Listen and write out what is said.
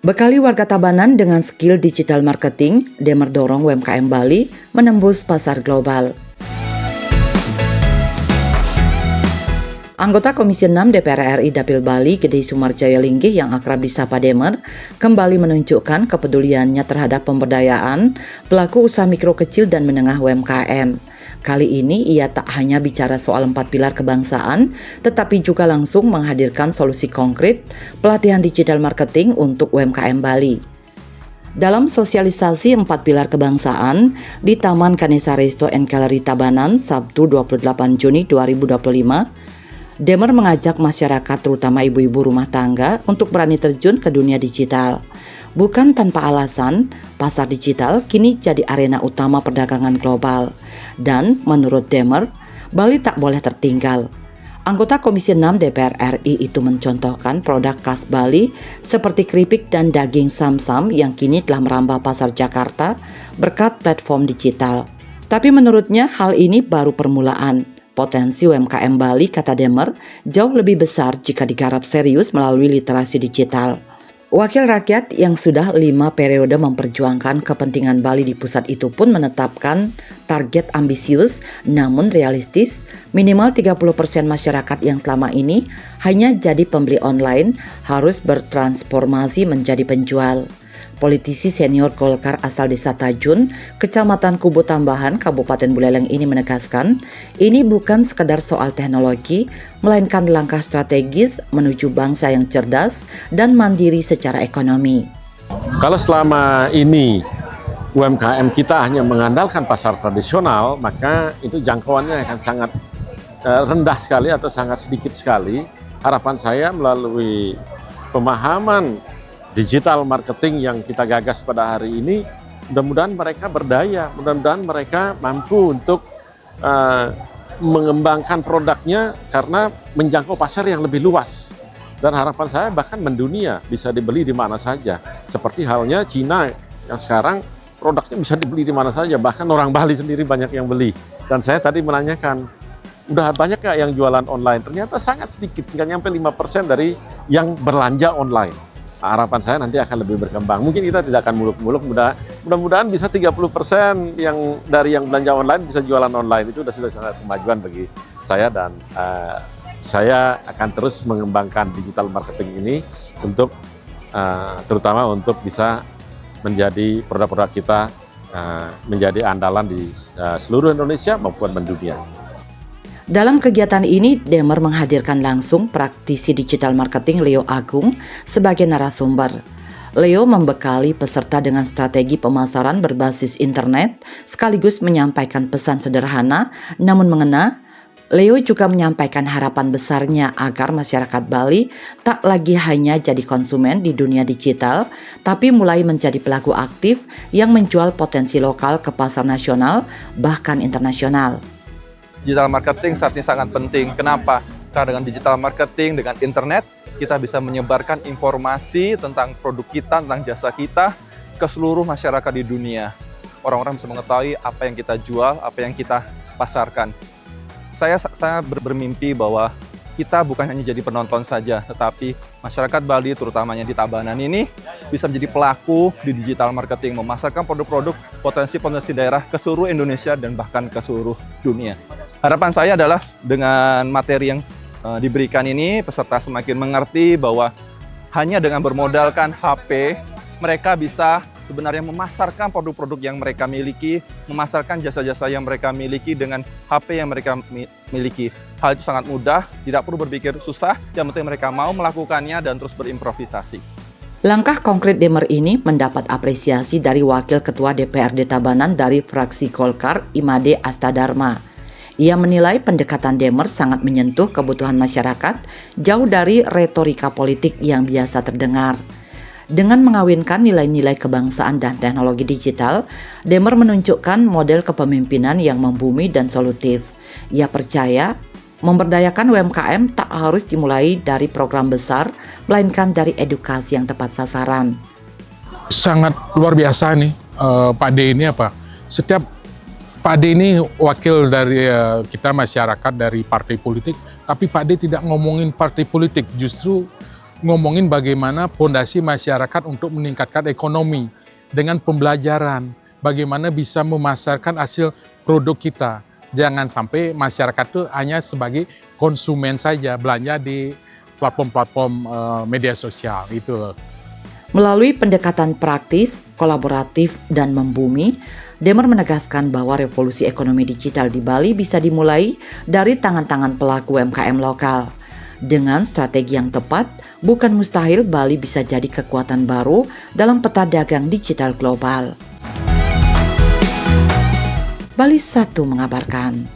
Bekali warga Tabanan dengan skill digital marketing, Demer dorong UMKM Bali menembus pasar global. Anggota Komisi 6 DPR RI Dapil Bali, Gede Sumarjaya Linggih yang akrab disapa Demer, kembali menunjukkan kepeduliannya terhadap pemberdayaan pelaku usaha mikro kecil dan menengah UMKM. Kali ini ia tak hanya bicara soal 4 pilar kebangsaan, tetapi juga langsung menghadirkan solusi konkret pelatihan digital marketing untuk UMKM Bali. Dalam sosialisasi 4 pilar kebangsaan di Taman Kanesa Resto and Gallery Tabanan, Sabtu 28 Juni 2025, Demer mengajak masyarakat terutama ibu-ibu rumah tangga untuk berani terjun ke dunia digital. Bukan tanpa alasan, pasar digital kini jadi arena utama perdagangan global. Dan menurut Demer, Bali tak boleh tertinggal. Anggota Komisi 6 DPR RI itu mencontohkan produk khas Bali seperti keripik dan daging samsam yang kini telah merambah pasar Jakarta berkat platform digital. Tapi menurutnya hal ini baru permulaan. Potensi UMKM Bali, kata Demer, jauh lebih besar jika digarap serius melalui literasi digital. Wakil rakyat yang sudah 5 periode memperjuangkan kepentingan Bali di pusat itu pun menetapkan target ambisius namun realistis, minimal 30% masyarakat yang selama ini hanya jadi pembeli online harus bertransformasi menjadi penjual. Politisi senior Golkar asal Desa Tajun, Kecamatan Kubu Tambahan, Kabupaten Buleleng ini menegaskan, ini bukan sekedar soal teknologi, melainkan langkah strategis menuju bangsa yang cerdas dan mandiri secara ekonomi. Kalau selama ini UMKM kita hanya mengandalkan pasar tradisional, maka itu jangkauannya akan sangat rendah sekali atau sangat sedikit sekali. Harapan saya melalui pemahaman digital marketing yang kita gagas pada hari ini, mudah-mudahan mereka berdaya, mudah-mudahan mereka mampu untuk mengembangkan produknya karena menjangkau pasar yang lebih luas. Dan harapan saya bahkan mendunia, bisa dibeli di mana saja. Seperti halnya Cina yang sekarang produknya bisa dibeli di mana saja, bahkan orang Bali sendiri banyak yang beli. Dan saya tadi menanyakan, udah banyak nggak yang jualan online? Ternyata sangat sedikit, nggak nyampe 5% dari yang belanja online. Harapan saya nanti akan lebih berkembang. Mungkin kita tidak akan muluk-muluk, mudah-mudahan bisa 30% yang dari yang belanja online bisa jualan online. Itu sudah sangat kemajuan bagi saya dan saya akan terus mengembangkan digital marketing ini untuk terutama untuk bisa menjadi produk-produk kita menjadi andalan di seluruh Indonesia maupun mendunia. Dalam kegiatan ini, Demer menghadirkan langsung praktisi digital marketing Leo Agung sebagai narasumber. Leo membekali peserta dengan strategi pemasaran berbasis internet, sekaligus menyampaikan pesan sederhana namun mengena. Leo juga menyampaikan harapan besarnya agar masyarakat Bali tak lagi hanya jadi konsumen di dunia digital, tapi mulai menjadi pelaku aktif yang menjual potensi lokal ke pasar nasional, bahkan internasional. Digital marketing saat ini sangat penting. Kenapa? Karena dengan digital marketing, dengan internet, kita bisa menyebarkan informasi tentang produk kita, tentang jasa kita ke seluruh masyarakat di dunia. Orang-orang bisa mengetahui apa yang kita jual, apa yang kita pasarkan. Saya bermimpi bahwa kita bukan hanya jadi penonton saja, tetapi masyarakat Bali, terutamanya di Tabanan ini, bisa menjadi pelaku di digital marketing, memasarkan produk-produk potensi-potensi daerah ke seluruh Indonesia dan bahkan ke seluruh dunia. Harapan saya adalah dengan materi yang diberikan ini, peserta semakin mengerti bahwa hanya dengan bermodalkan HP, mereka bisa sebenarnya memasarkan produk-produk yang mereka miliki, memasarkan jasa-jasa yang mereka miliki dengan HP yang mereka miliki. Hal itu sangat mudah, tidak perlu berpikir susah, yang penting mereka mau melakukannya dan terus berimprovisasi. Langkah konkret Demer ini mendapat apresiasi dari Wakil Ketua DPRD Tabanan dari fraksi Golkar, Imade Astadharma. Ia menilai pendekatan Demer sangat menyentuh kebutuhan masyarakat, jauh dari retorika politik yang biasa terdengar. Dengan mengawinkan nilai-nilai kebangsaan dan teknologi digital, Demer menunjukkan model kepemimpinan yang membumi dan solutif. Ia percaya memberdayakan UMKM tak harus dimulai dari program besar, melainkan dari edukasi yang tepat sasaran. Sangat luar biasa nih Pak D ini apa? Setiap Pak D ini wakil dari kita masyarakat dari partai politik, tapi Pak D tidak ngomongin partai politik, justru ngomongin bagaimana pondasi masyarakat untuk meningkatkan ekonomi dengan pembelajaran, bagaimana bisa memasarkan hasil produk kita. Jangan sampai masyarakat itu hanya sebagai konsumen saja, belanja di platform-platform media sosial itu. Melalui pendekatan praktis, kolaboratif, dan membumi, Demer menegaskan bahwa revolusi ekonomi digital di Bali bisa dimulai dari tangan-tangan pelaku UMKM lokal. Dengan strategi yang tepat, bukan mustahil Bali bisa jadi kekuatan baru dalam peta dagang digital global. Bali 1 mengabarkan.